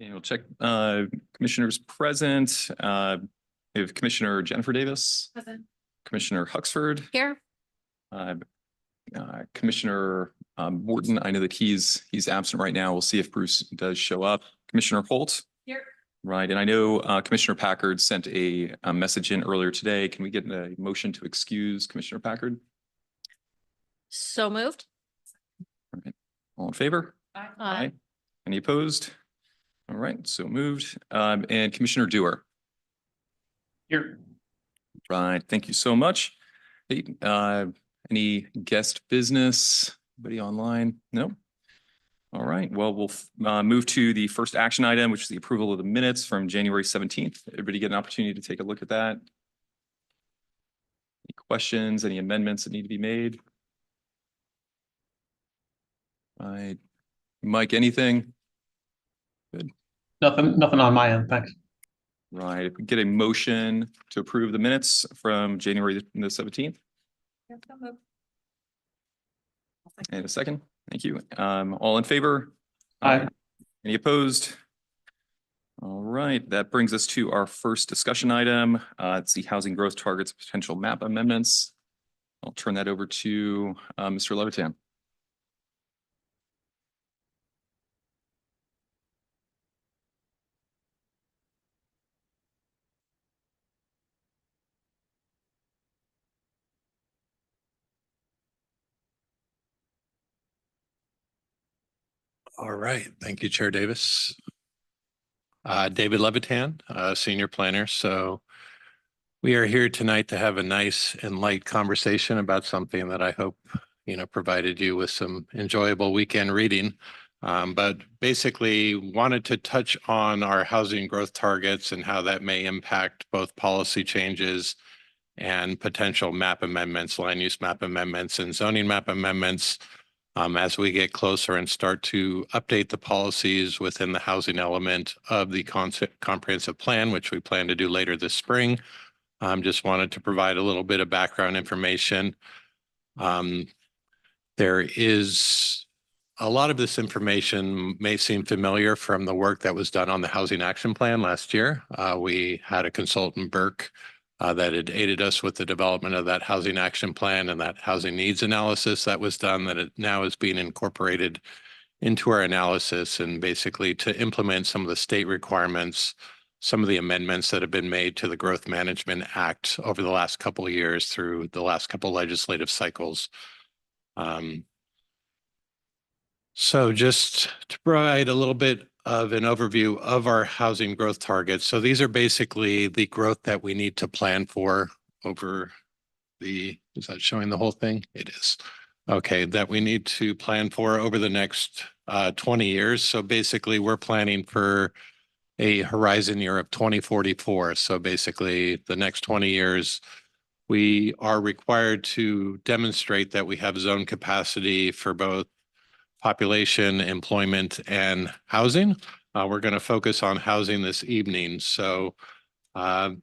And we'll check commissioners present. We have Commissioner Jennifer Davis, Present. Commissioner Huxford, Here. Commissioner Morton. I know that he's absent right now. We'll see if Bruce does show up. Commissioner Holt. Here. Right. And I know Commissioner Packard sent a message in earlier today. Can we get a motion to excuse Commissioner Packard? So moved. All right. All in favor? Aye. Any opposed? All right, so moved. And Commissioner Dewar. Here. Right, thank you so much. Hey, any guest business? Anybody online? No? All right, well, we'll move to the first action item, which is the approval of the minutes from January 17th. Everybody get an opportunity to take a look at that. Any questions, any amendments that need to be made? All right, Mike, anything? Good. Nothing on my end. Thanks. Right, if we get a motion to approve the minutes from January the 17th. And a second, thank you. All in favor? Aye. Any opposed? All right, that brings us to our first discussion item. It's the housing growth targets potential map amendments. I'll turn that over to Mr. Levitan. All right. Thank you, Chair Davis. David Levitan, Senior Planner. So we are here tonight to have a nice and light conversation about something that I hope, provided you with some enjoyable weekend reading. But basically wanted to touch on our housing growth targets and how that may impact both policy changes and potential map amendments, land use map amendments and zoning map amendments. As we get closer and start to update the policies within the housing element of the comprehensive plan, which we plan to do later this spring. Just wanted to provide a little bit of background information. There is a lot of this information may seem familiar from the work that was done on the Housing Action Plan last year. We had a consultant, Burke, that had aided us with the development of that housing action plan and that housing needs analysis that was done, that it now is being incorporated into our analysis and basically to implement some of the state requirements, some of the amendments that have been made to the Growth Management Act over the last couple of years through the last couple of legislative cycles. So just to provide a little bit of an overview of our housing growth targets. So these are basically the growth that we need to plan for over the, is that showing the whole thing? It is. Okay, that we need to plan for over the next 20 years. So basically we're planning for a horizon year of 2044. So basically the next 20 years, we are required to demonstrate that we have zone capacity for both population, employment, and housing. We're going to focus on housing this evening. So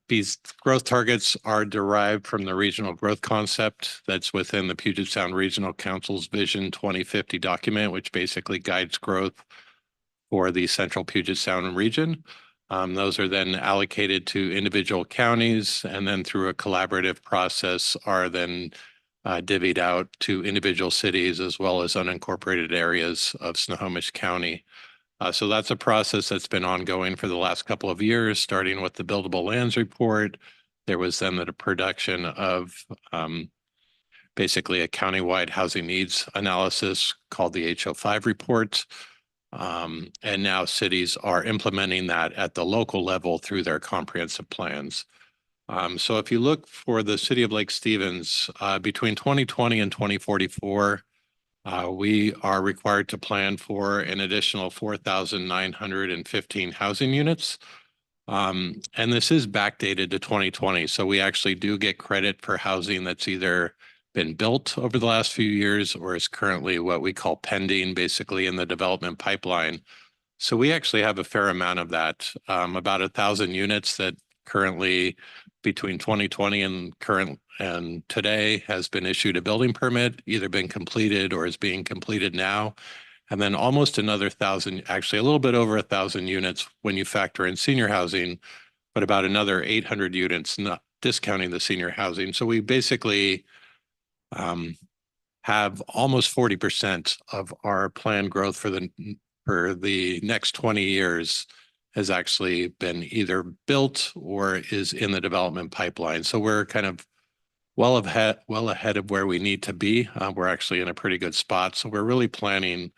these growth targets are derived from the regional growth concept that's within the Puget Sound Regional Council's Vision 2050 document, which basically guides growth for the central Puget Sound region. Those are then allocated to individual counties and then through a collaborative process are then divvied out to individual cities as well as unincorporated areas of Snohomish County. So that's a process that's been ongoing for the last couple of years, starting with the Buildable Lands Report. There was then the production of basically a countywide housing needs analysis called the HO5 report. And now cities are implementing that at the local level through their comprehensive plans. So if you look for the city of Lake Stevens, between 2020 and 2044, we are required to plan for an additional 4,915 housing units. And this is backdated to 2020. So we actually do get credit for housing that's either been built over the last few years or is currently what we call pending, basically in the development pipeline. So we actually have a fair amount of that, about 1,000 units that currently between 2020 and current and today has been issued a building permit, either been completed or is being completed now. and then almost another 1,000, actually a little bit over 1,000 units when you factor in senior housing, but about another 800 units, not discounting the senior housing. So we basically have almost 40% of our planned growth for the next 20 years has actually been either built or is in the development pipeline. So we're kind of well ahead of where we need to be. We're actually in a pretty good spot. So we're really planning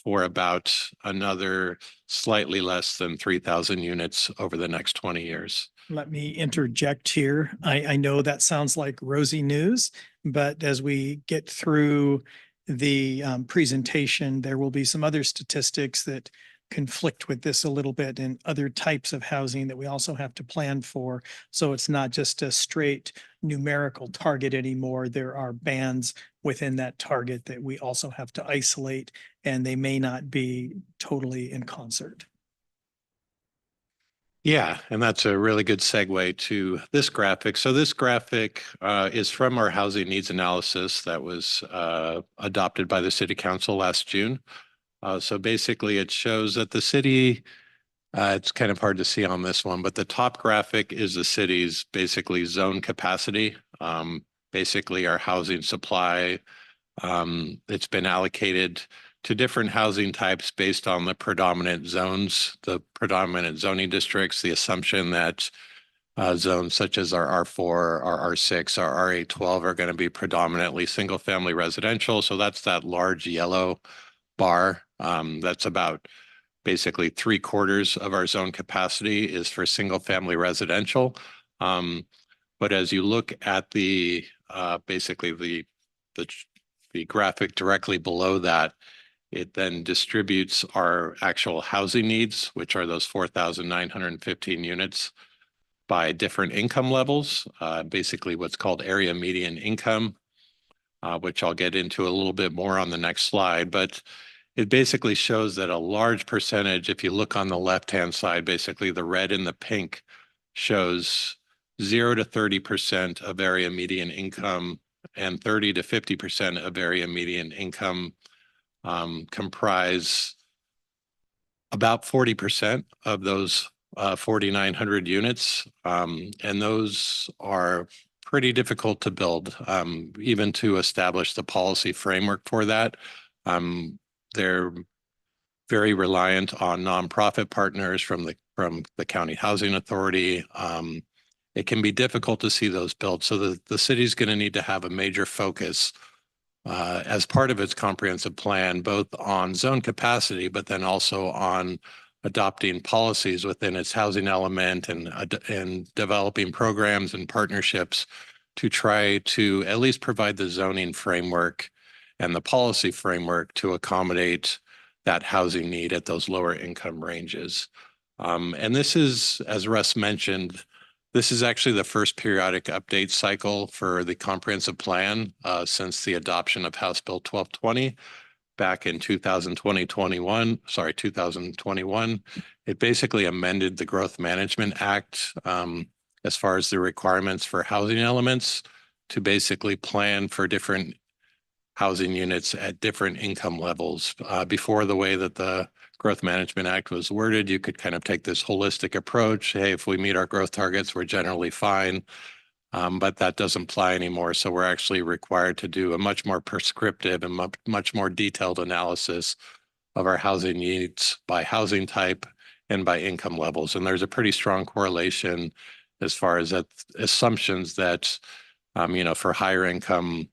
for about another slightly less than 3,000 units over the next 20 years. Let me interject here. I know that sounds like rosy news, but as we get through the presentation, there will be some other statistics that conflict with this a little bit and other types of housing that we also have to plan for. So it's not just a straight numerical target anymore. There are bands within that target that we also have to isolate, and they may not be totally in concert. Yeah, and that's a really good segue to this graphic. So this graphic is from our housing needs analysis that was adopted by the City Council last June. So basically it shows that the city, it's kind of hard to see on this one, but the top graphic is the city's basically zone capacity. Basically our housing supply, it's been allocated to different housing types based on the predominant zones, the predominant zoning districts, the assumption that zones such as our R4, our R6, our RA12 are going to be predominantly single-family residential. So that's that large yellow bar. That's about basically 3/4 of our zone capacity is for single-family residential. But as you look at the basically the graphic directly below that, it then distributes our actual housing needs, which are those 4,915 units, by different income levels, basically what's called area median income, which I'll get into a little bit more on the next slide. But it basically shows that a large percentage, if you look on the left-hand side, basically the red and the pink shows 0 to 30% of area median income and 30 to 50% of area median income comprise about 40% of those 4,900 units. And those are pretty difficult to build, even to establish the policy framework for that. They're very reliant on nonprofit partners from the county housing authority. It can be difficult to see those built. So the city's going to need to have a major focus as part of its comprehensive plan, both on zone capacity, but then also on adopting policies within its housing element and developing programs and partnerships to try to at least provide the zoning framework and the policy framework to accommodate that housing need at those lower income ranges. And this is, as Russ mentioned, this is actually the first periodic update cycle for the comprehensive plan since the adoption of House Bill 1220 back in 2021. It basically amended the Growth Management Act as far as the requirements for housing elements to basically plan for different housing units at different income levels. Before, the way that the Growth Management Act was worded, you could kind of take this holistic approach. Hey, if we meet our growth targets, we're generally fine. But that doesn't apply anymore. So we're actually required to do a much more prescriptive and much more detailed analysis of our housing needs by housing type and by income levels. And there's a pretty strong correlation as far as that assumptions that, for higher income,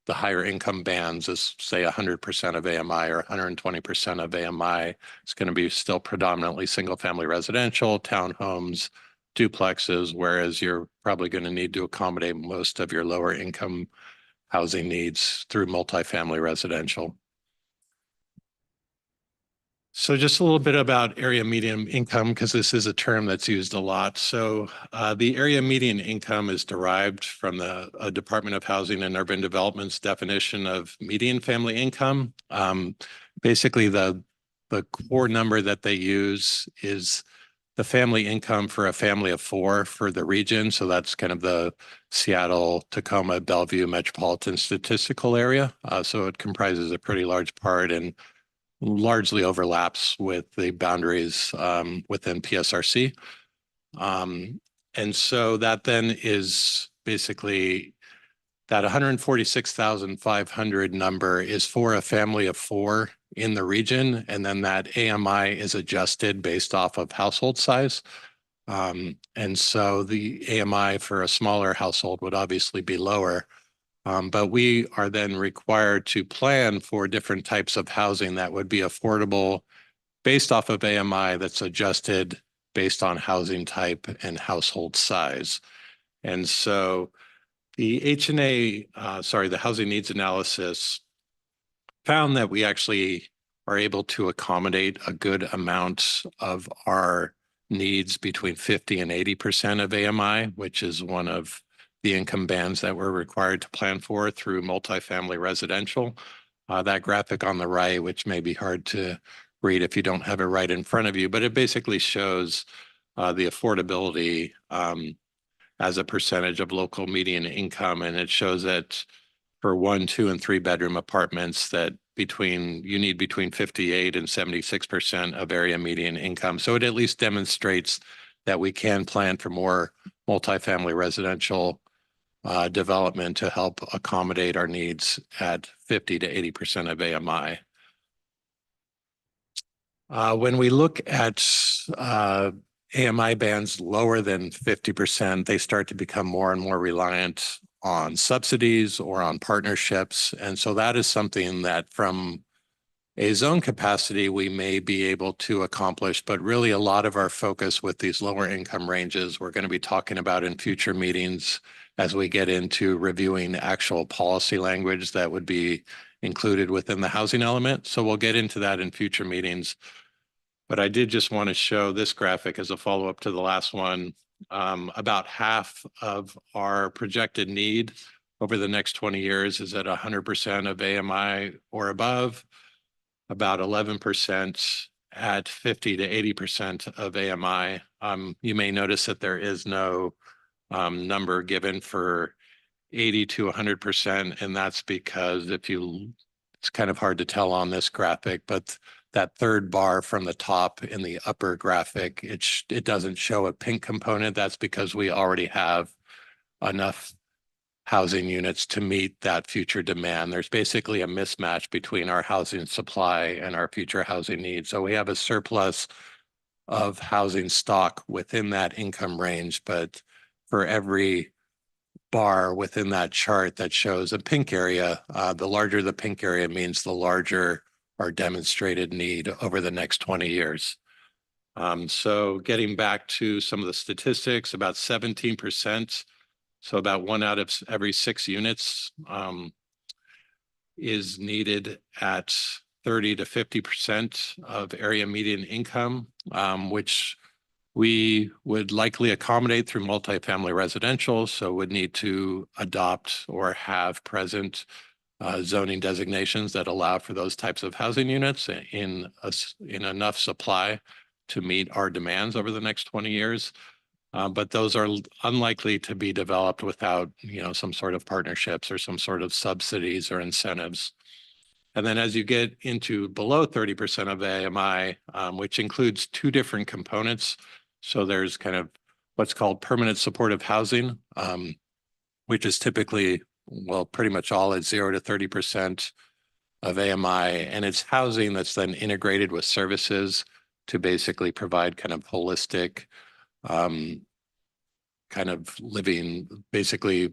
the higher income bands is say 100% of AMI or 120% of AMI. It's going to be still predominantly single family residential, townhomes, duplexes, whereas you're probably going to need to accommodate most of your lower income housing needs through multifamily residential. So just a little bit about area median income, because this is a term that's used a lot. So the area median income is derived from the Department of Housing and Urban Development's definition of median family income. Basically, the core number that they use is the family income for a family of four for the region. So that's kind of the Seattle, Tacoma, Bellevue metropolitan statistical area. So it comprises a pretty large part and largely overlaps with the boundaries within PSRC. And so that then is basically that 146,500 number is for a family of four in the region. And then that AMI is adjusted based off of household size. And so the AMI for a smaller household would obviously be lower. But we are then required to plan for different types of housing that would be affordable based off of AMI that's adjusted based on housing type and household size. And so the HNA, the housing needs analysis found that we actually are able to accommodate a good amount of our needs between 50 and 80% of AMI, which is one of the income bands that we're required to plan for through multifamily residential. That graphic on the right, which may be hard to read if you don't have it right in front of you, but it basically shows the affordability as a percentage of local median income. And it shows that for 1, 2, and 3 bedroom apartments that you need between 58 and 76% of area median income. So it at least demonstrates that we can plan for more multifamily residential development to help accommodate our needs at 50 to 80% of AMI. When we look at AMI bands lower than 50%, they start to become more and more reliant on subsidies or on partnerships. And so that is something that from a zone capacity, we may be able to accomplish, but really a lot of our focus with these lower income ranges, we're going to be talking about in future meetings as we get into reviewing actual policy language that would be included within the housing element. So we'll get into that in future meetings. But I did just want to show this graphic as a follow-up to the last one. About half of our projected need over the next 20 years is at 100% of AMI or above, about 11% at 50 to 80% of AMI. You may notice that there is no number given for 80 to 100%, and that's because it's kind of hard to tell on this graphic, but that third bar from the top in the upper graphic, it doesn't show a pink component. That's because we already have enough housing units to meet that future demand. There's basically a mismatch between our housing supply and our future housing needs. So we have a surplus of housing stock within that income range, but for every bar within that chart that shows a pink area, the larger the pink area means the larger our demonstrated need over the next 20 years. So getting back to some of the statistics, about 17%, so about 1 out of every 6 units is needed at 30 to 50% of area median income, which we would likely accommodate through multifamily residential. So would need to adopt or have present zoning designations that allow for those types of housing units in enough supply to meet our demands over the next 20 years. But those are unlikely to be developed without, some sort of partnerships or some sort of subsidies or incentives. And then as you get into below 30% of AMI, which includes 2 different components. So there's kind of what's called permanent supportive housing, which is typically, pretty much all at 0 to 30% of AMI. And it's housing that's then integrated with services to basically provide kind of holistic kind of living, basically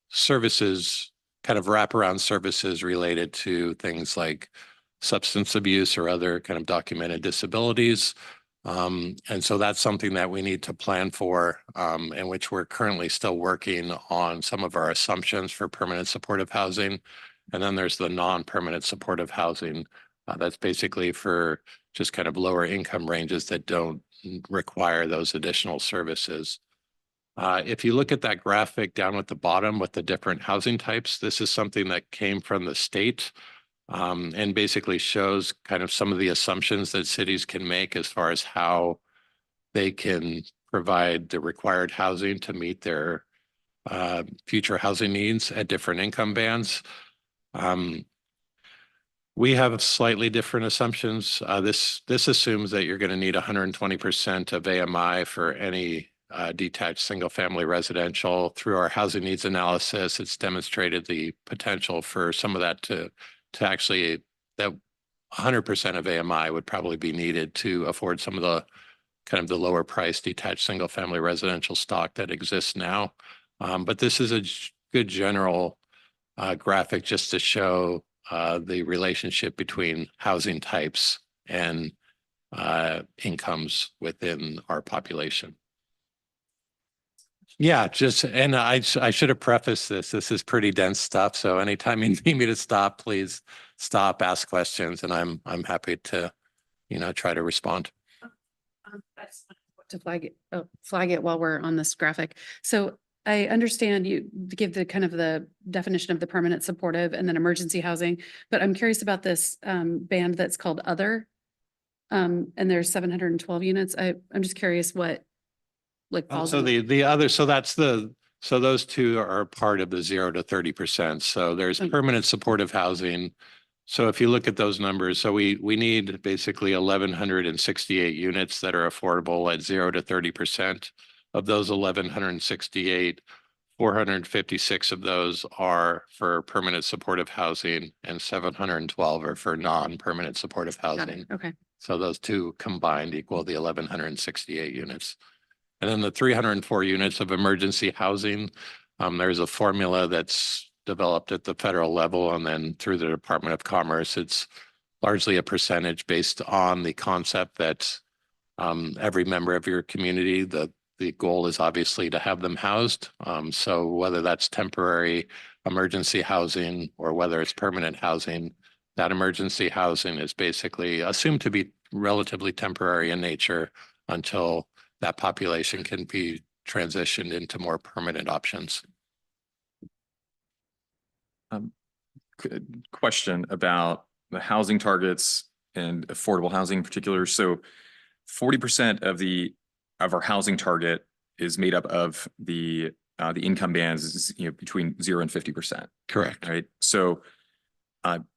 services, kind of wraparound services related to things like substance abuse or other kind of documented disabilities. And so that's something that we need to plan for, in which we're currently still working on some of our assumptions for permanent supportive housing. And then there's the non-permanent supportive housing. That's basically for just kind of lower income ranges that don't require those additional services. If you look at that graphic down at the bottom with the different housing types, this is something that came from the state. And basically shows kind of some of the assumptions that cities can make as far as how they can provide the required housing to meet their future housing needs at different income bands. We have slightly different assumptions. This assumes that you're going to need 120% of AMI for any detached single-family residential. Through our housing needs analysis, it's demonstrated the potential for some of that to actually, that 100% of AMI would probably be needed to afford some of the kind of the lower price detached single-family residential stock that exists now. But this is a good general graphic just to show the relationship between housing types and incomes within our population. Yeah, just, and I should have prefaced this. This is pretty dense stuff. So anytime you need me to stop, please stop, ask questions, and I'm happy to, try to respond. I just want to flag it while we're on this graphic. So I understand you give the kind of the definition of the permanent supportive and then emergency housing, but I'm curious about this band that's called other. And there's 712 units. I'm just curious what falls So in- the other, so those two are part of the 0 to 30%. So there's Okay. permanent supportive housing. So if you look at those numbers, so we need basically 1,168 units that are affordable at 0 to 30%. Of those 1,168, 456 of those are for permanent supportive housing and 712 are for non-permanent supportive Got housing. it. Okay. So those two combined equal the 1,168 units. And then the 304 units of emergency housing, there's a formula that's developed at the federal level and then through the Department of Commerce. It's largely a percentage based on the concept that every member of your community, the goal is obviously to have them housed. So whether that's temporary emergency housing or whether it's permanent housing, that emergency housing is basically assumed to be relatively temporary in nature until that population can be transitioned into more permanent options. Question about the housing targets and affordable housing in particular. So 40% of our housing target is made up of the income bands, between 0 and 50%. Correct. Right. So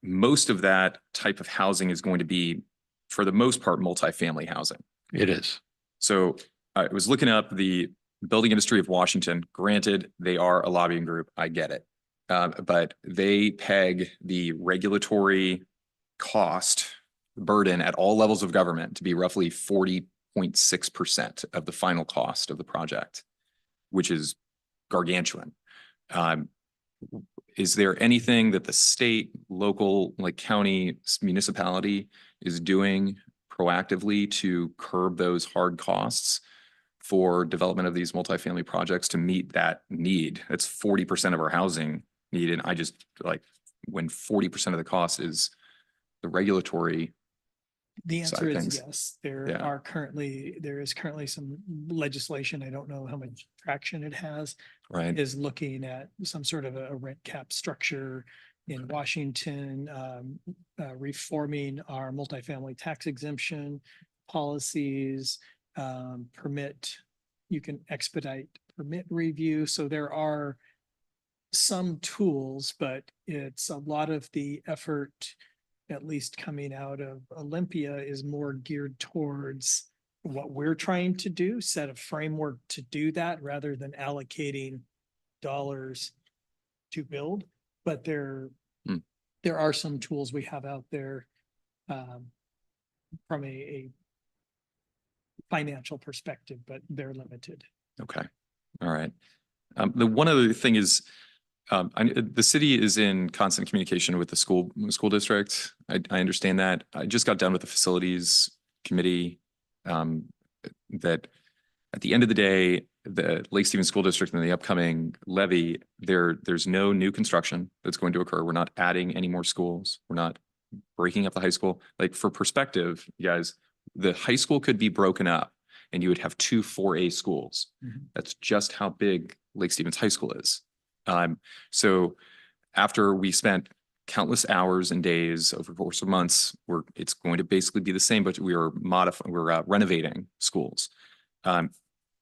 most of that type of housing is going to be, for the most part, multifamily housing. It is. So I was looking up the Building Industry of Washington. Granted, they are a lobbying group. I get it. But they peg the regulatory cost burden at all levels of government to be roughly 40.6% of the final cost of the project, which is gargantuan. Is there anything that the state, local, like county, municipality is doing proactively to curb those hard costs for development of these multifamily projects to meet that need? That's 40% of our housing need. And I just when 40% of the cost is the regulatory. The side answer of is things. yes. Yeah. There is currently some legislation. I don't know how much traction it has. Right. Is looking at some sort of a rent cap structure in Washington, reforming our multifamily tax exemption policies, you can expedite permit review. So there are some tools, but it's a lot of the effort, at least coming out of Olympia, is more geared towards what we're trying to do, set a framework to do that rather than allocating dollars to build. But there are some tools we have out there from a financial perspective, but they're limited. Okay. All right. The one other thing is, the city is in constant communication with the school district. I understand that. I just got done with the facilities committee. That at the end of the day, the Lake Stevens School District and the upcoming levy, there's no new construction that's going to occur. We're not adding any more schools. We're not breaking up the high school. Like, for perspective, you guys, the high school could be broken up and you would have 2 4A schools. Mhm. That's just how big Lake Stevens High School is. So after we spent countless hours and days over the course of months, it's going to basically be the same, but we're renovating schools.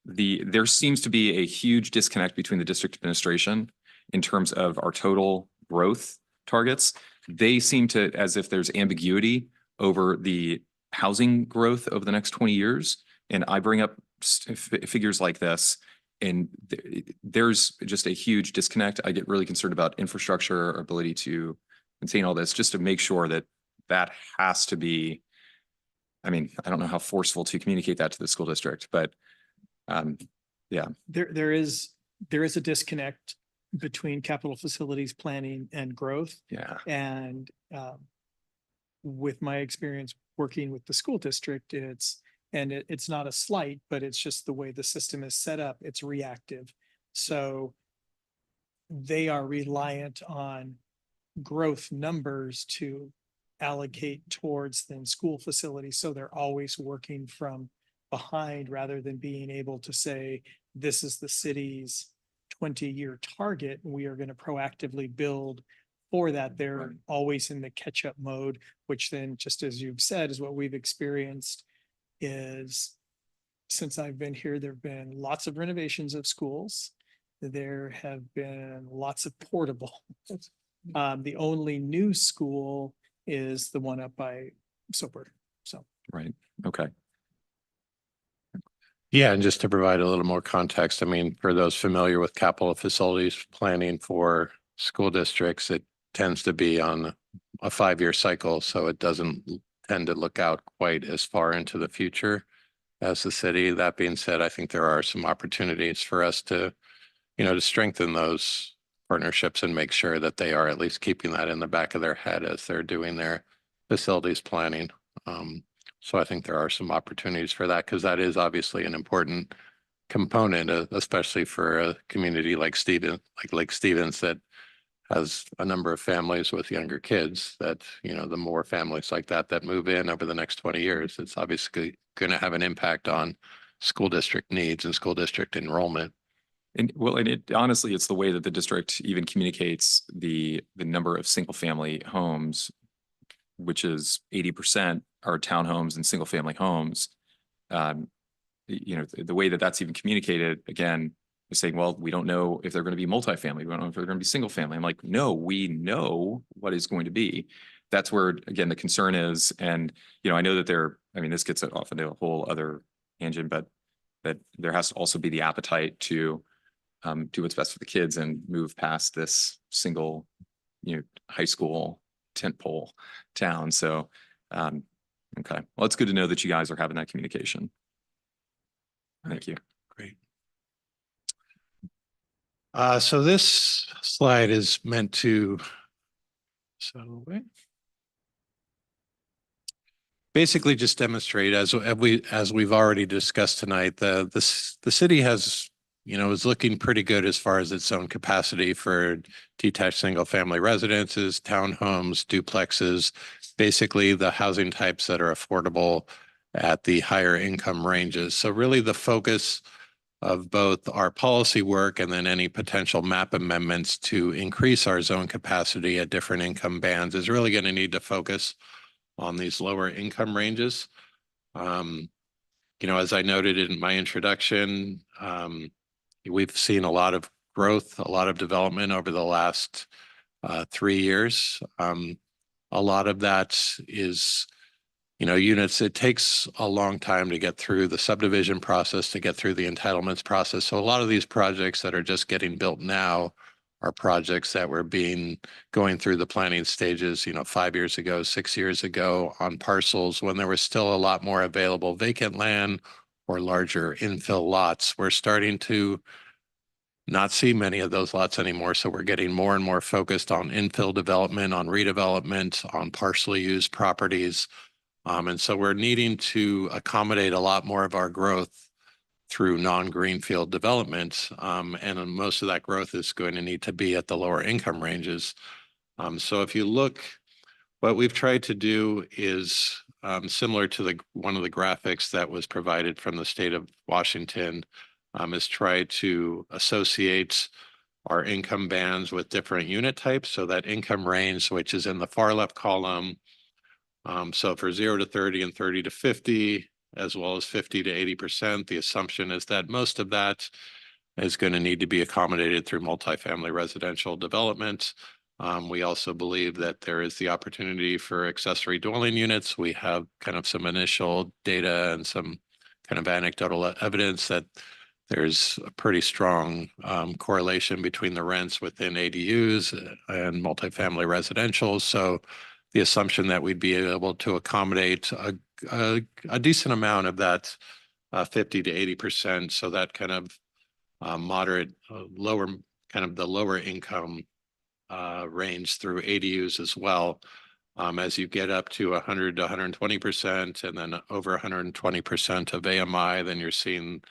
there seems to be a huge disconnect between the district administration in terms of our total growth targets. They seem to, as if there's ambiguity over the housing growth over the next 20 years. And I bring up figures like this, and there's just a huge disconnect. I get really concerned about infrastructure, our ability to maintain all this, just to make sure that that has to be, I mean, I don't know how forceful to communicate that to the school district, but There is a disconnect between capital facilities planning and growth. yeah, And with my experience working with the school district, it's not a slight, but it's just the way the system is set up. It's reactive. So they are reliant on growth numbers to allocate towards then school facilities. So they're always working from behind rather than being able to say, this is the city's 20-year target. We are going to proactively build for that. They're Right. always in the catch-up mode, which then, just as you've said, is what we've experienced is since I've been here, there've been lots of renovations of schools. There have been lots of portable. The only new school is the one up by Soper. So right. Okay. Yeah, and just to provide a little more context, I mean, for those familiar with capital facilities planning for school districts, it tends to be on a 5-year cycle, so it doesn't tend to look out quite as far into the future as the city. That being said, I think there are some opportunities for us to, to strengthen those partnerships and make sure that they are at least keeping that in the back of their head as they're doing their facilities planning. So I think there are some opportunities for that because that is obviously an important component, especially for a community like Lake Stevens that has a number of families with younger kids that, the more families like that move in over the next 20 years, it's obviously going to have an impact on school district needs and school district enrollment. And honestly, it's the way that the district even communicates the number of single family homes, which is 80% are townhomes and single family homes. The way that that's even communicated, again, is saying, well, we don't know if they're going to be multifamily. We don't know if they're going to be single family. I'm like, no, we know what is going to be. That's where, again, the concern is. And, I know that this gets off into a whole other tangent, but that there has to also be the appetite to do what's best for the kids and move past this single, high school tentpole town. So, okay. Well, it's good to know that you guys are having that communication. Thank you. Great. So this slide is meant to basically just demonstrate, as we've already discussed tonight, the city has, is looking pretty good as far as its own capacity for detached single family residences, townhomes, duplexes, basically the housing types that are affordable at the higher income ranges. So really the focus of both our policy work and then any potential map amendments to increase our zone capacity at different income bands is really going to need to focus on these lower income ranges. As I noted in my introduction, we've seen a lot of growth, a lot of development over the last 3 years. A lot of that is, units. It takes a long time to get through the subdivision process, to get through the entitlements process. So a lot of these projects that are just getting built now are projects that were going through the planning stages, 5 years ago, 6 years ago on parcels when there was still a lot more available vacant land or larger infill lots. We're starting to not see many of those lots anymore. So we're getting more and more focused on infill development, on redevelopment, on partially used properties. And so we're needing to accommodate a lot more of our growth through non-greenfield development. And most of that growth is going to need to be at the lower income ranges. So if you look, what we've tried to do is similar to one of the graphics that was provided from the state of Washington, is try to associate our income bands with different unit types. So that income range, which is in the far left column. So for 0 to 30 and 30 to 50, as well as 50 to 80%. The assumption is that most of that is going to need to be accommodated through multifamily residential development. We also believe that there is the opportunity for accessory dwelling units. We have kind of some initial data and some kind of anecdotal evidence that there's a pretty strong correlation between the rents within ADUs and multifamily residential. So the assumption that we'd be able to accommodate a decent amount of that 50 to 80%. So that kind of moderate, lower, kind of the lower income range through ADUs as well. As you get up to 100 to 120%, and then over 120% of AMI, then you're seeing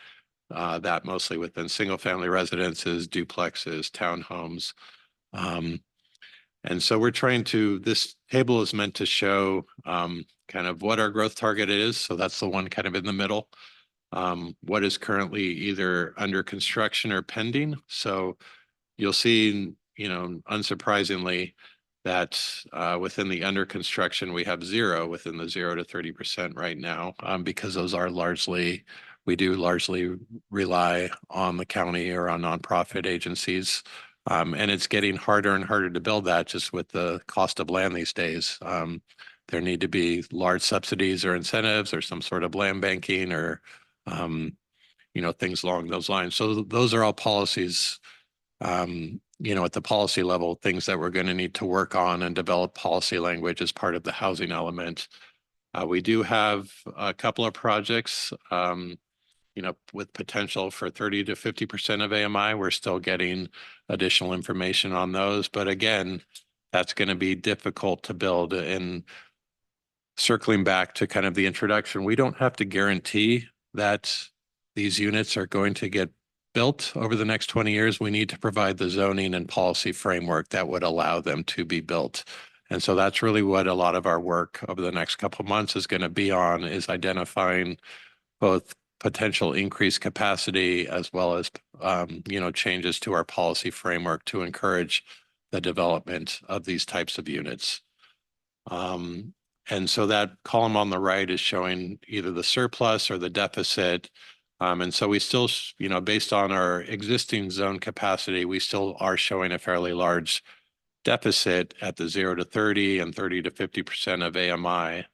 that mostly within single family residences, duplexes, townhomes. And so we're trying to, this table is meant to show kind of what our growth target is. So that's the one kind of in the middle. What is currently either under construction or pending. So you'll see, you know, unsurprisingly, that within the under construction, we have zero within the 0 to 30% right now, because those are largely, we do largely rely on the county or on nonprofit agencies. And it's getting harder and harder to build that just with the cost of land these days. There need to be large subsidies or incentives or some sort of land banking or, you know, things along those lines. So those are all policies, you know, at the policy level, things that we're going to need to work on and develop policy language as part of the housing element. We do have a couple of projects, you know, with potential for 30 to 50% of AMI. We're still getting additional information on those. But again, that's going to be difficult to build. And circling back to kind of the introduction, we don't have to guarantee that these units are going to get built over the next 20 years. We need to provide the zoning and policy framework that would allow them to be built. And so that's really what a lot of our work over the next couple of months is going to be on, is identifying both potential increased capacity as well as, you know, changes to our policy framework to encourage the development of these types of units. And so that column on the right is showing either the surplus or the deficit. And so we still, you know, based on our existing zone capacity, we still are showing a fairly large deficit at the 0 to 30 and 30 to 50% of AMI.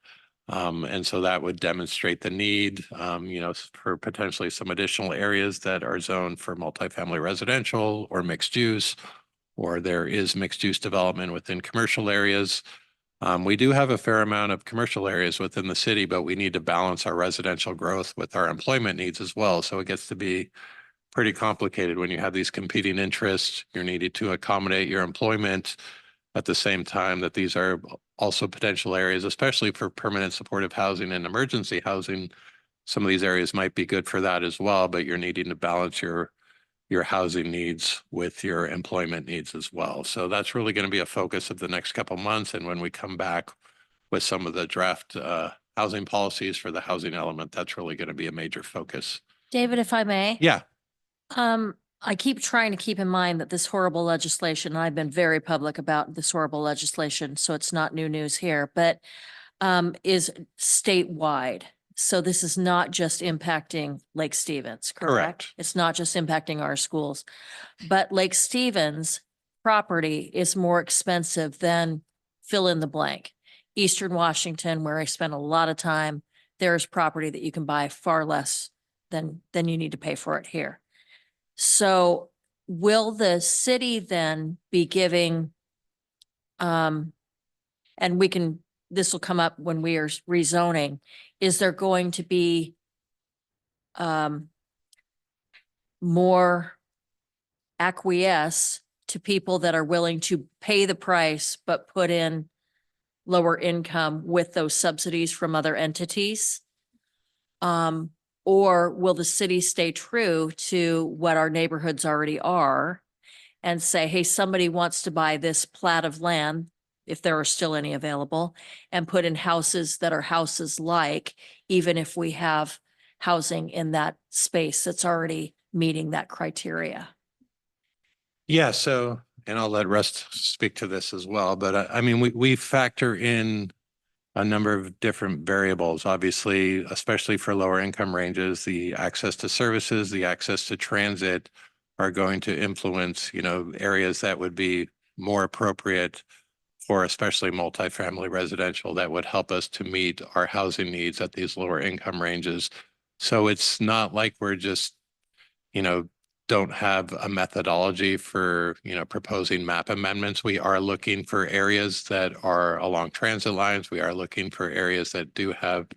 And so that would demonstrate the need, you know, for potentially some additional areas that are zoned for multifamily residential or mixed use, or there is mixed use development within commercial areas. We do have a fair amount of commercial areas within the city, but we need to balance our residential growth with our employment needs as well. So it gets to be pretty complicated when you have these competing interests. You're needed to accommodate your employment at the same time that these are also potential areas, especially for permanent supportive housing and emergency housing. Some of these areas might be good for that as well, but you're needing to balance your housing needs with your employment needs as well. So that's really going to be a focus of the next couple of months. And when we come back with some of the draft housing policies for the housing element, that's really going to be a major focus. David, if I may? Yeah. I keep trying to keep in mind that this horrible legislation, and I've been very public about this horrible legislation, so it's not new news here, but is statewide. So this is not just impacting Lake Stevens, correct? Correct. It's not just impacting our schools, but Lake Stevens property is more expensive than fill in the blank. Eastern Washington, where I spent a lot of time, there's property that you can buy far less than you need to pay for it here. So will the city then be giving, and this will come up when we are rezoning, is there going to be more acquiesce to people that are willing to pay the price, but put in lower income with those subsidies from other entities? Or will the city stay true to what our neighborhoods already are and say, hey, somebody wants to buy this plat of land, if there are still any available, and put in houses that are houses like, even if we have housing in that space that's already meeting that criteria? Yeah. So, and I'll let Russ speak to this as well, but I mean, we factor in a number of different variables. Obviously, especially for lower income ranges, the access to services, the access to transit are going to influence, areas that would be more appropriate for especially multifamily residential that would help us to meet our housing needs at these lower income ranges. So it's not like we're just, don't have a methodology for, proposing map amendments. We are looking for areas that are along transit lines. We are looking for areas that do have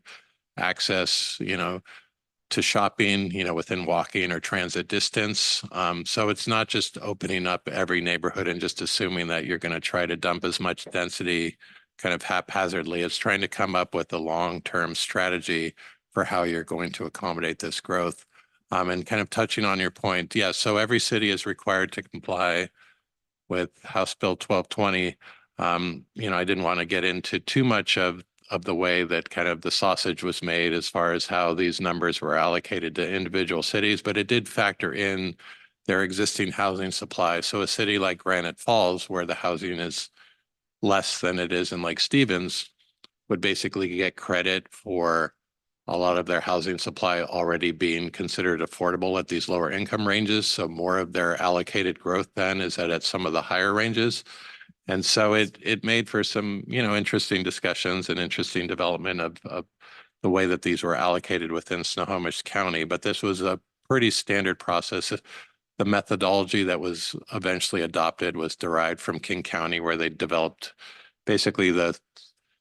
access, to shopping, within walking or transit distance. So it's not just opening up every neighborhood and just assuming that you're going to try to dump as much density kind of haphazardly. It's trying to come up with a long-term strategy for how you're going to accommodate this growth. And kind of touching on your point, yeah, so every city is required to comply with House Bill 1220. I didn't want to get into too much of the way that kind of the sausage was made as far as how these numbers were allocated to individual cities, but it did factor in their existing housing supply. So a city like Granite Falls, where the housing is less than it is in Lake Stevens, would basically get credit for a lot of their housing supply already being considered affordable at these lower income ranges. So more of their allocated growth then is at some of the higher ranges. And so it made for some, interesting discussions and interesting development of the way that these were allocated within Snohomish County. But this was a pretty standard process. The methodology that was eventually adopted was derived from King County, where they developed basically the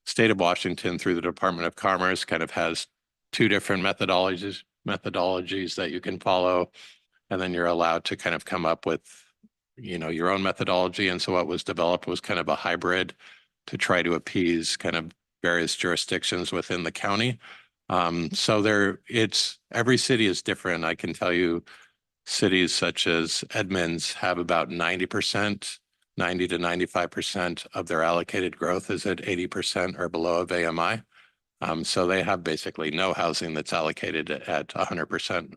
state of Washington through the Department of Commerce kind of has two different methodologies that you can follow. And then you're allowed to kind of come up with, your own methodology. And so what was developed was kind of a hybrid to try to appease kind of various jurisdictions within the county. So every city is different. I can tell you cities such as Edmonds have about 90 to 95% of their allocated growth is at 80% or below of AMI. So they have basically no housing that's allocated at 100%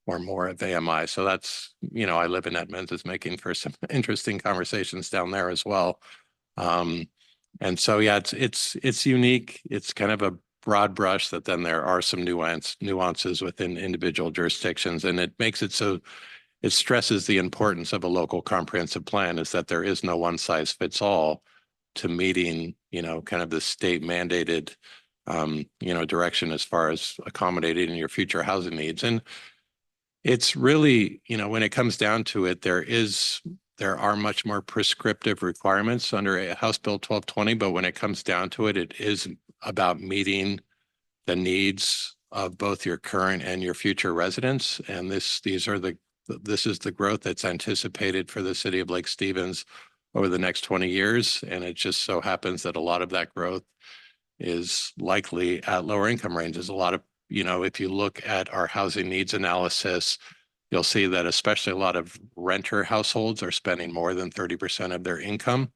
or more of AMI. So that's, I live in Edmonds, is making for some interesting conversations down there as well. And so, yeah, it's unique. It's kind of a broad brush that then there are some nuances within individual jurisdictions, and it makes it so it stresses the importance of a local comprehensive plan is that there is no one size fits all to meeting, kind of the state mandated direction as far as accommodating your future housing needs. And it's really, when it comes down to it, there are much more prescriptive requirements under House Bill 1220, but when it comes down to it, it is about meeting the needs of both your current and your future residents. And this is the growth that's anticipated for the city of Lake Stevens over the next 20 years. And it just so happens that a lot of that growth is likely at lower income ranges. A lot of, if you look at our housing needs analysis, you'll see that especially a lot of renter households are spending more than 30% of their income.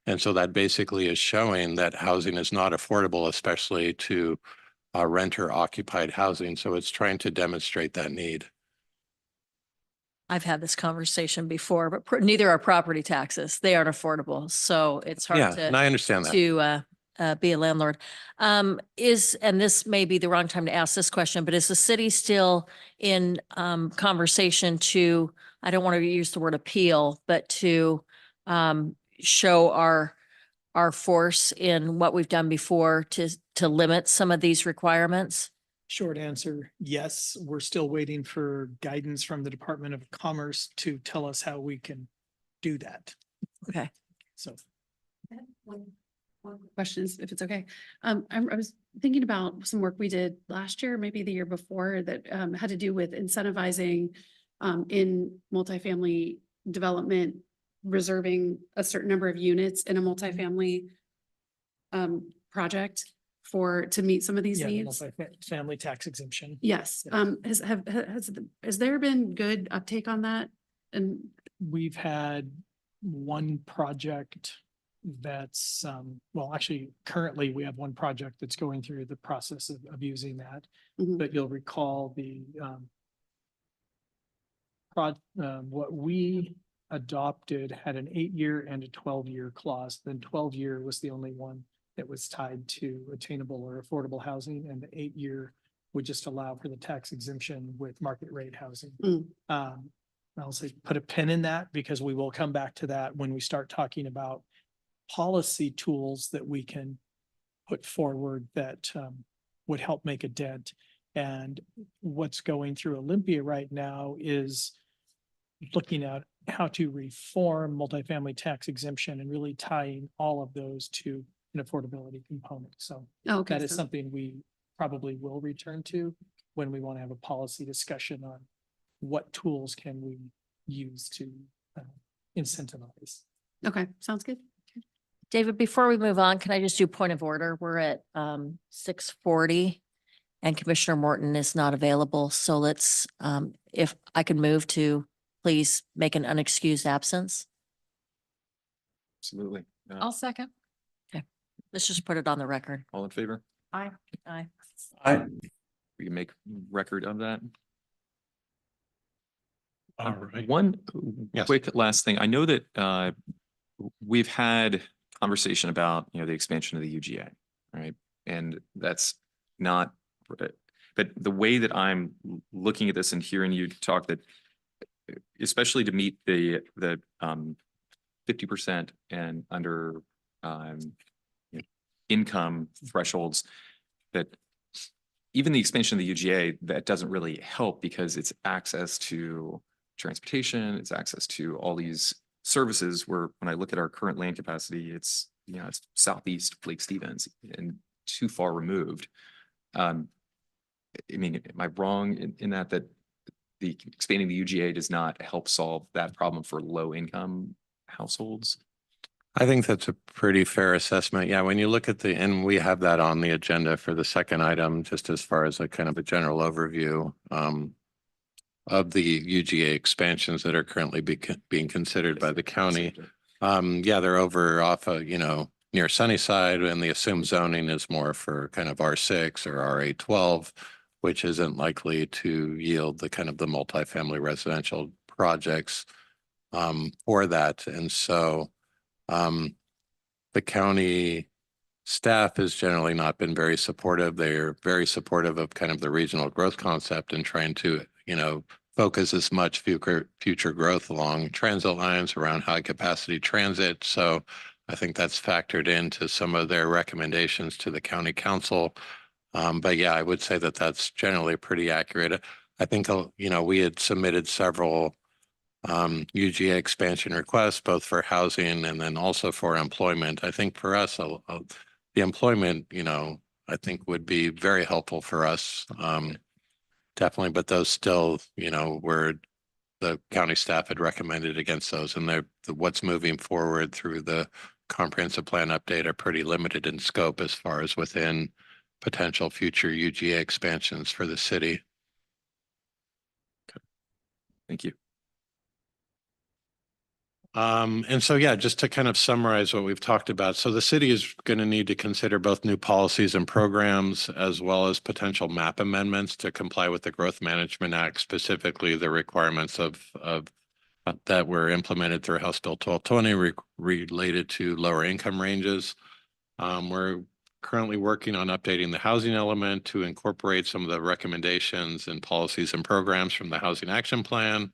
And so that basically is showing that housing is not affordable, especially to renter occupied housing. So it's trying to demonstrate that need. I've had this conversation before, but neither are property taxes. They aren't affordable. So it's Yeah, hard and I understand that. to be a landlord. And this may be the wrong time to ask this question, but is the city still in conversation to, I don't want to use the word appeal, but to show our force in what we've done before to limit some of these requirements? Short answer, yes. We're still waiting for guidance from the Department of Commerce to tell us how we can do that. Okay. So. One question, if it's okay. I was thinking about some work we did last year, maybe the year before, that had to do with incentivizing in multifamily development, reserving a certain number of units in a multifamily project to meet some of these Yeah, needs. family tax exemption. Yes. Yes. Has there been good uptake on that? And We've had one project that's, well, actually, currently we have one project that's going through the process of using that. Mhm. But you'll recall what we adopted had an 8-year and a 12-year clause. Then 12-year was the only one that was tied to attainable or affordable housing, and the 8-year would just allow for the tax exemption with market rate housing. Mm. I'll say put a pin in that because we will come back to that when we start talking about policy tools that we can put forward that would help make a dent. And what's going through Olympia right now is looking at how to reform multifamily tax exemption and really tying all of those to an affordability component. So Oh, okay. that is so- something we probably will return to when we want to have a policy discussion on what tools can we use to incentivize. Okay, sounds good. David, before we move on, can I just do point of order? We're at 6:40 and Commissioner Morton is not available. So let's, if I could move to please make an unexcused absence. Absolutely. second. Let's just put it on the record. All in favor? Aye. We can make record of that. All right. One Yes. quick last thing. I know that we've had conversation about, the expansion of the UGA, right? And that's not, but the way that I'm looking at this and hearing you talk, that especially to meet the 50% and under income thresholds, that even the expansion of the UGA, that doesn't really help because it's access to transportation, it's access to all these services where when I look at our current land capacity, it's, it's southeast of Lake Stevens and too far removed. I mean, am I wrong in that the expanding the UGA does not help solve that problem for low income households? I think that's a pretty fair assessment. Yeah, when you look at and we have that on the agenda for the second item, just as far as a kind of a general overview of the UGA expansions that are currently being considered by the county. Yeah, they're over off of, near Sunnyside, and the assumed zoning is more for kind of R6 or RA12, which isn't likely to yield the kind of the multifamily residential projects for that. And so the county staff has generally not been very supportive. They're very supportive of kind of the regional growth concept and trying to, focus as much future growth along transit lines around high capacity transit. So I think that's factored into some of their recommendations to the county council. But yeah, I would say that that's generally pretty accurate. I think, we had submitted several UGA expansion requests, both for housing and then also for employment. I think for us, the employment, I think would be very helpful for us. Definitely, but those still, were the county staff had recommended against those, and what's moving forward through the comprehensive plan update are pretty limited in scope as far as within potential future UGA expansions for the city. Thank you. And so, yeah, just to kind of summarize what we've talked about. So the city is going to need to consider both new policies and programs, as well as potential map amendments to comply with the Growth Management Act, specifically the requirements of that were implemented through House Bill 1220 related to lower income ranges. We're currently working on updating the housing element to incorporate some of the recommendations and policies and programs from the Housing Action Plan,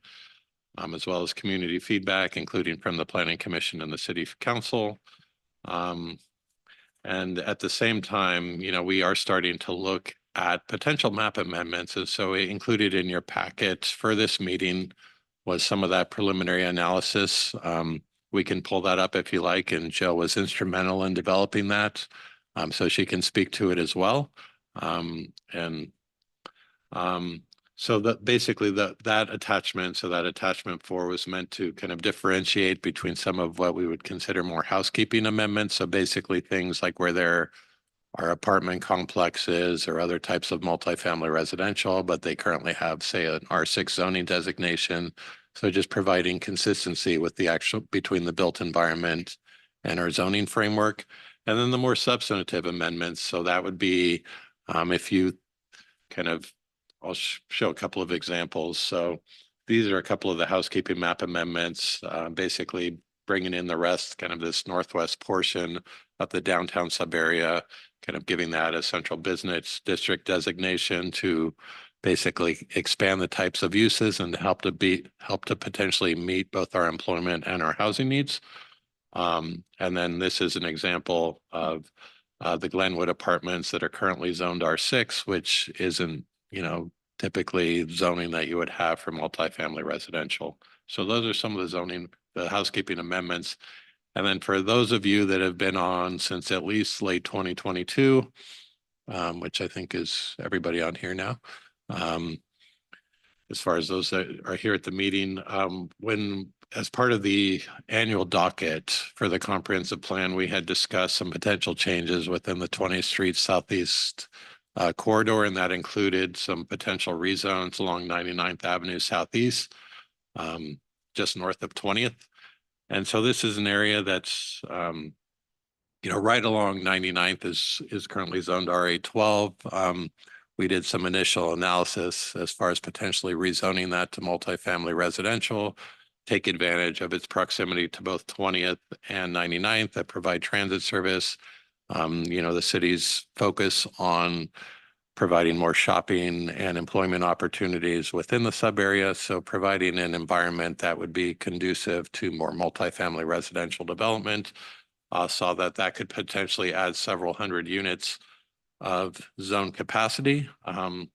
as well as community feedback, including from the Planning Commission and the City Council. And at the same time, we are starting to look at potential map amendments. And so included in your packet for this meeting was some of that preliminary analysis. We can pull that up if you like, and Jill was instrumental in developing that. So she can speak to it as well. So that basically that attachment 4 was meant to kind of differentiate between some of what we would consider more housekeeping amendments. So basically things like where there are apartment complexes or other types of multifamily residential, but they currently have, say, an R6 zoning designation. So just providing consistency with the actual between the built environment and our zoning framework. And then the more substantive amendments. So that would be if you kind of I'll show a couple of examples. So these are a couple of the housekeeping map amendments, basically bringing in the rest, kind of this northwest portion of the downtown sub-area, kind of giving that a central business district designation to basically expand the types of uses and help to potentially meet both our employment and our housing needs. And then this is an example of the Glenwood apartments that are currently zoned R6, which isn't, typically zoning that you would have for multifamily residential. So those are some of the housekeeping amendments. And then for those of you that have been on since at least late 2022, which I think is everybody on here now, as far as those that are here at the meeting, as part of the annual docket for the comprehensive plan, we had discussed some potential changes within the 20th Street Southeast corridor, and that included some potential rezones along 99th Avenue Southeast, just north of 20th. And so this is an area that's, right along 99th is currently zoned RA12. We did some initial analysis as far as potentially rezoning that to multifamily residential, take advantage of its proximity to both 20th and 99th that provide transit service. The city's focus on providing more shopping and employment opportunities within the sub area. So providing an environment that would be conducive to more multifamily residential development. Saw that could potentially add several hundred units of zone capacity. And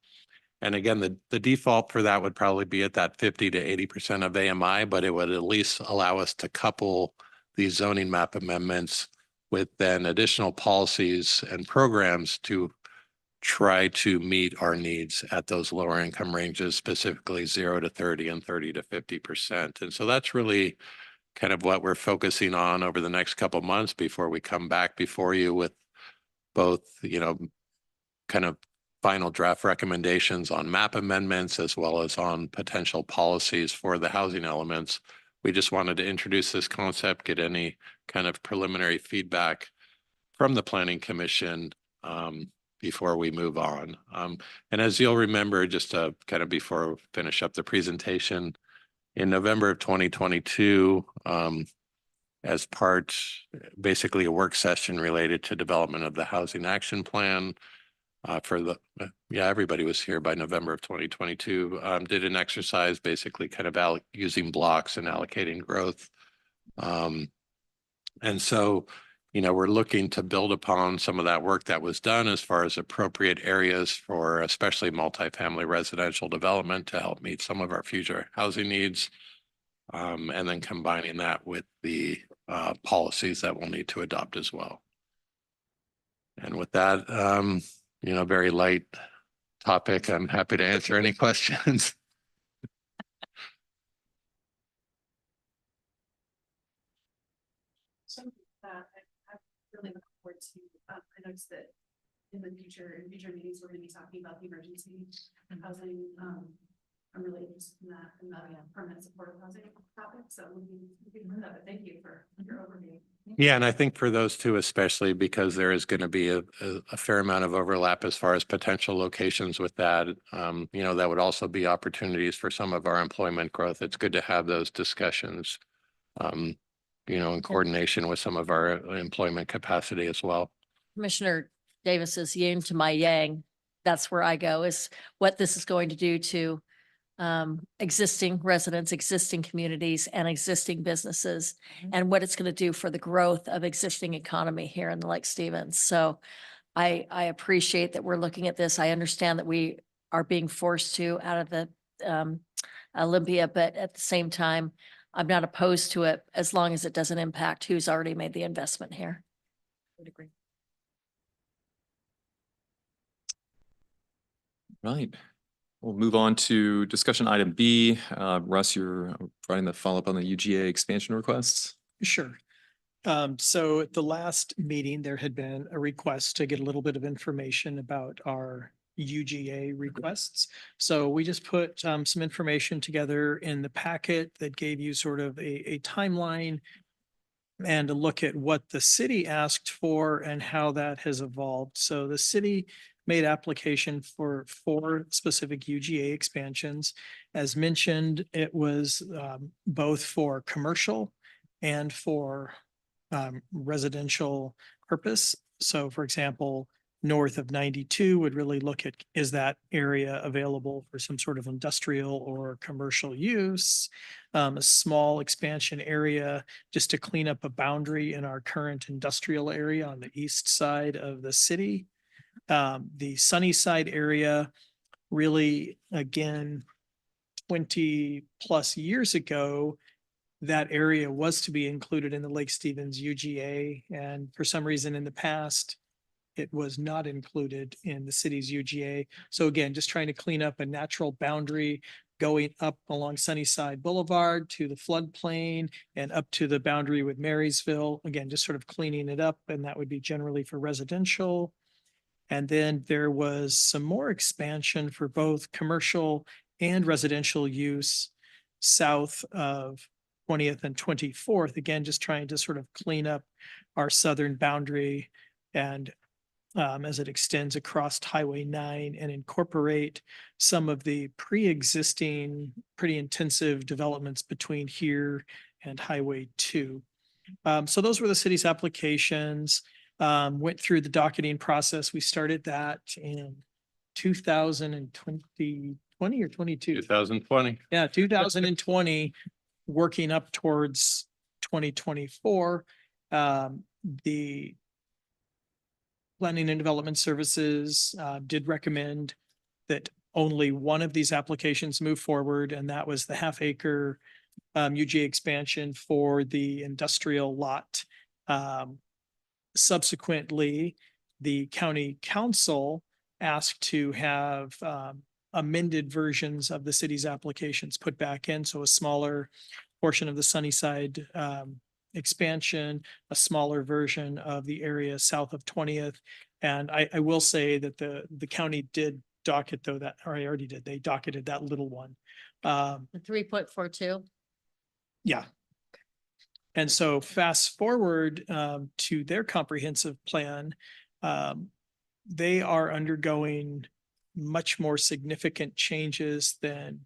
again, the default for that would probably be at that 50 to 80% of AMI, but it would at least allow us to couple these zoning map amendments with then additional policies and programs to try to meet our needs at those lower income ranges, specifically 0 to 30 and 30 to 50%. And so that's really kind of what we're focusing on over the next couple of months before we come back before you with both, kind of final draft recommendations on map amendments as well as on potential policies for the housing elements. We just wanted to introduce this concept, get any kind of preliminary feedback from the Planning Commission before we move on. And as you'll remember, just to kind of before we finish up the presentation, in November of 2022, as part, basically a work session related to development of the Housing Action Plan, everybody was here by November of 2022, did an exercise basically kind of using blocks and allocating growth. And so, we're looking to build upon some of that work that was done as far as appropriate areas for especially multifamily residential development to help meet some of our future housing needs. And then combining that with the policies that we'll need to adopt as well. And with that, very light topic. I'm happy to answer any questions. So I really look forward to, I noticed that in future meetings, we're going to be talking about the emergency housing. I'm really interested in that and the permanent supportive housing topic. So we can that, but thank you for your overview. Yeah, and I think for those two, especially because there is going to be a fair amount of overlap as far as potential locations with that. That would also be opportunities for some of our employment growth. It's good to have those discussions, in coordination with some of our employment capacity as well. Commissioner Davis's yin to my yang, that's where I go, is what this is going to do to existing residents, existing communities, and existing businesses, and what it's going to do for the growth of existing economy here in the Lake Stevens. So I appreciate that we're looking at this. I understand that we are being forced to out of the Olympia, but at the same time, I'm not opposed to it as long as it doesn't impact who's already made the investment here. I would agree. Right. We'll move on to discussion item B. Russ, you're providing the follow-up on the UGA expansion requests. Sure. So at the last meeting, there had been a request to get a little bit of information about our UGA requests. So we just put some information together in the packet that gave you sort of a timeline and a look at what the city asked for and how that has evolved. So the city made application for 4 specific UGA expansions. As mentioned, it was both for commercial and for residential purpose. So for example, north of 92 would really look at, is that area available for some sort of industrial or commercial use? A small expansion area just to clean up a boundary in our current industrial area on the east side of the city. The Sunnyside area, really, again, 20 plus years ago, that area was to be included in the Lake Stevens UGA. And for some reason in the past, it was not included in the city's UGA. So again, just trying to clean up a natural boundary going up along Sunnyside Boulevard to the floodplain and up to the boundary with Marysville. Again, just sort of cleaning it up, and that would be generally for residential. And then there was some more expansion for both commercial and residential use south of 20th and 24th. Again, just trying to sort of clean up our southern boundary and as it extends across Highway 9 and incorporate some of the pre-existing pretty intensive developments between here and Highway 2. So those were the city's applications. Went through the docketing process. We started that in 2020 or 22. 2020. Yeah, 2020, working up towards 2024. The Planning and Development Services did recommend that only one of these applications move forward, and that was the half-acre UGA expansion for the industrial lot. Subsequently, the county council asked to have amended versions of the city's applications put back in, so a smaller portion of the Sunnyside expansion, a smaller version of the area south of 20th. And I will say that the county did docket though that, or I already did, they docketed that little one. The 3.42. Yeah. And so fast forward to their comprehensive plan, they are undergoing much more significant changes than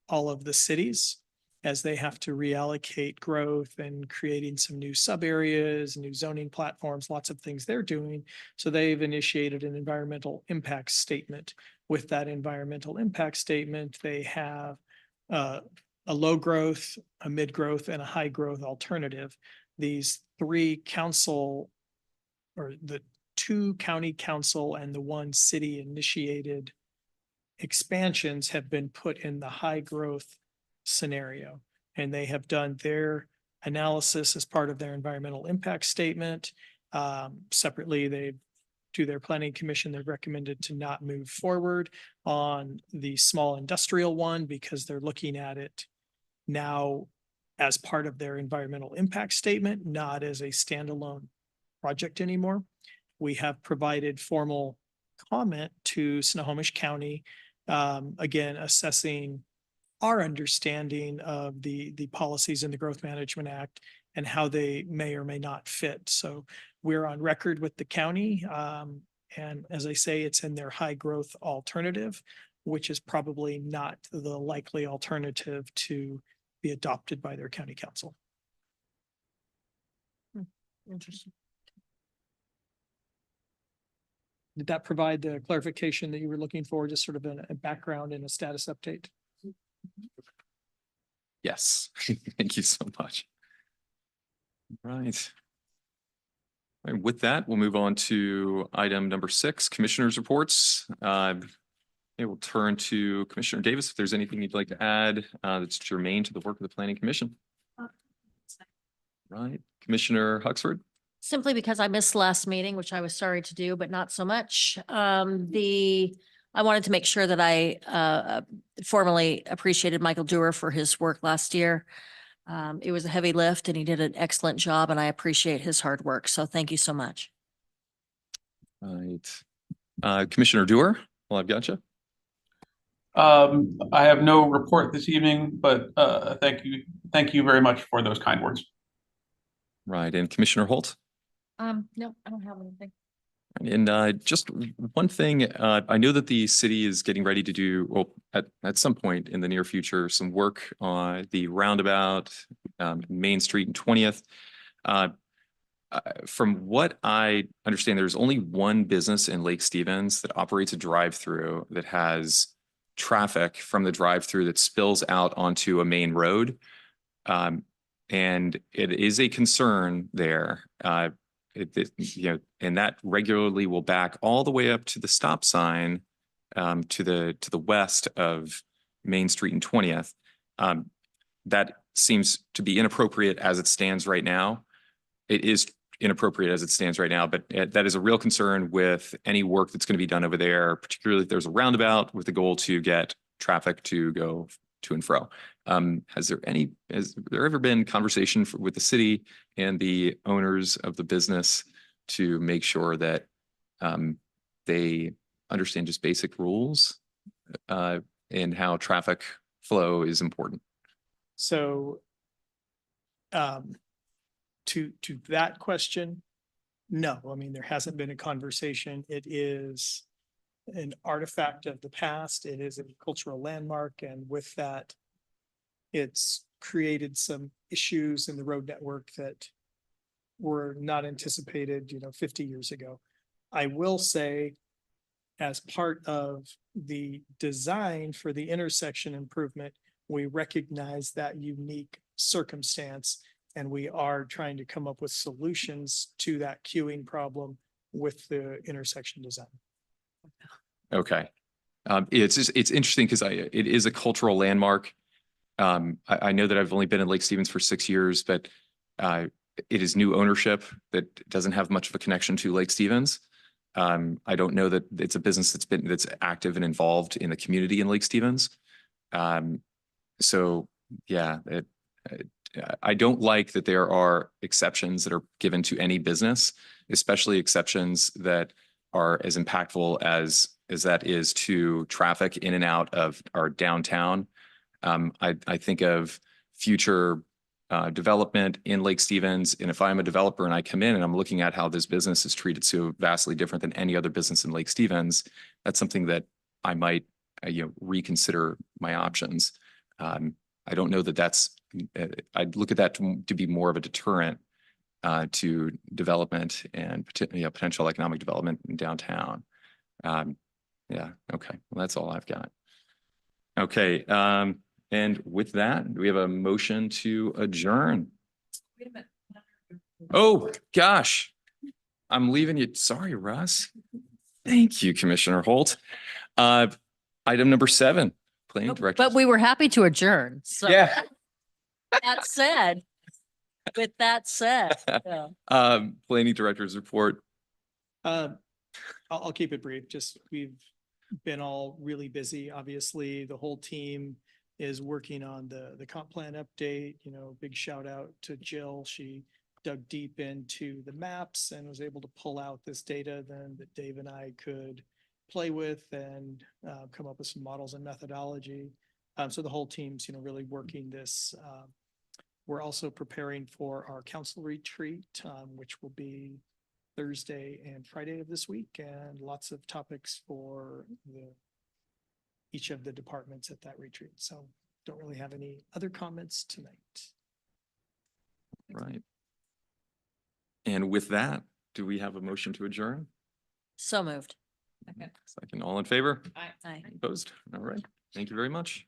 all of the cities, as they have to reallocate growth and creating some new sub areas, new zoning platforms, lots of things they're doing. So they've initiated an environmental impact statement. With that environmental impact statement, they have a low growth, a mid growth, and a high growth alternative. These three council, or the two county council and the one city initiated expansions, have been put in the high growth scenario. And they have done their analysis as part of their environmental impact statement. Separately, they, to their planning commission, they've recommended to not move forward on the small industrial one because they're looking at it now as part of their environmental impact statement, not as a standalone project anymore. We have provided formal comment to Snohomish County, again, assessing our understanding of the policies in the Growth Management Act and how they may or may not fit. So we're on record with the county. And as I say, it's in their high growth alternative, which is probably not the likely alternative to be adopted by their county council. Interesting. Did that provide the clarification that you were looking for? Just sort of a background and a status update? Yes, thank you so much. Right. And with that, we'll move on to item number 6, Commissioners' Reports. We'll turn to Commissioner Davis if there's anything you'd like to add that's germane to the work of the Planning Commission. Right, Commissioner Huxford. Simply because I missed last meeting, which I was sorry to do, but not so much. I wanted to make sure that I formally appreciated Michael Dewar for his work last year. It was a heavy lift and he did an excellent job, and I appreciate his hard work. So thank you so much. Right. Commissioner Dewar, well, I've got you. I have no report this evening, but thank you very much for those kind words. Right, and Commissioner Holt. No, I don't have anything. And just one thing, I know that the city is getting ready to do, well, at some point in the near future, some work on the roundabout, Main Street and 20th. from what I understand, there's only one business in Lake Stevens that operates a drive-through that has traffic from the drive-through that spills out onto a main road. And it is a concern there. And that regularly will back all the way up to the stop sign to the west of Main Street and 20th. That seems to be inappropriate as it stands right now. It is inappropriate as it stands right now, but that is a real concern with any work that's going to be done over there, particularly if there's a roundabout with the goal to get traffic to go to and fro. Has there ever been conversation with the city and the owners of the business to make sure that they understand just basic rules and how traffic flow is important? So to that question, no, I mean, there hasn't been a conversation. It is an artifact of the past. It is a cultural landmark, and with that, it's created some issues in the road network that were not anticipated, 50 years ago. I will say, as part of the design for the intersection improvement, we recognize that unique circumstance, and we are trying to come up with solutions to that queuing problem with the intersection design. Okay. It's interesting because it is a cultural landmark. I know that I've only been in Lake Stevens for 6 years, but it is new ownership that doesn't have much of a connection to Lake Stevens. I don't know that it's a business that's active and involved in the community in Lake Stevens. So yeah, I don't like that there are exceptions that are given to any business, especially exceptions that are as impactful as that is to traffic in and out of our downtown. I think of future development in Lake Stevens, and if I'm a developer and I come in and I'm looking at how this business is treated so vastly different than any other business in Lake Stevens, that's something that I might reconsider my options. I don't know that that's, I'd look at that to be more of a deterrent to development and potential economic development in downtown. Yeah, okay, well, that's all I've got. Okay, and with that, do we have a motion to adjourn? Wait a minute. Oh, gosh, I'm leaving you. Sorry, Russ. Thank you, Commissioner Holt. Item number 7, planning director. But we were happy to adjourn. So Yeah. with that said, yeah. Planning director's report. I'll keep it brief. Just we've been all really busy. Obviously, the whole team is working on the comp plan update. Big shout out to Jill. She dug deep into the maps and was able to pull out this data then that Dave and I could play with and come up with some models and methodology. So the whole team's really working this. We're also preparing for our council retreat, which will be Thursday and Friday of this week, and lots of topics for each of the departments at that retreat. So don't really have any other comments tonight. Right. And with that, do we have a motion to adjourn? So moved. Second, all in favor? Aye. Opposed? All right. Thank you very much.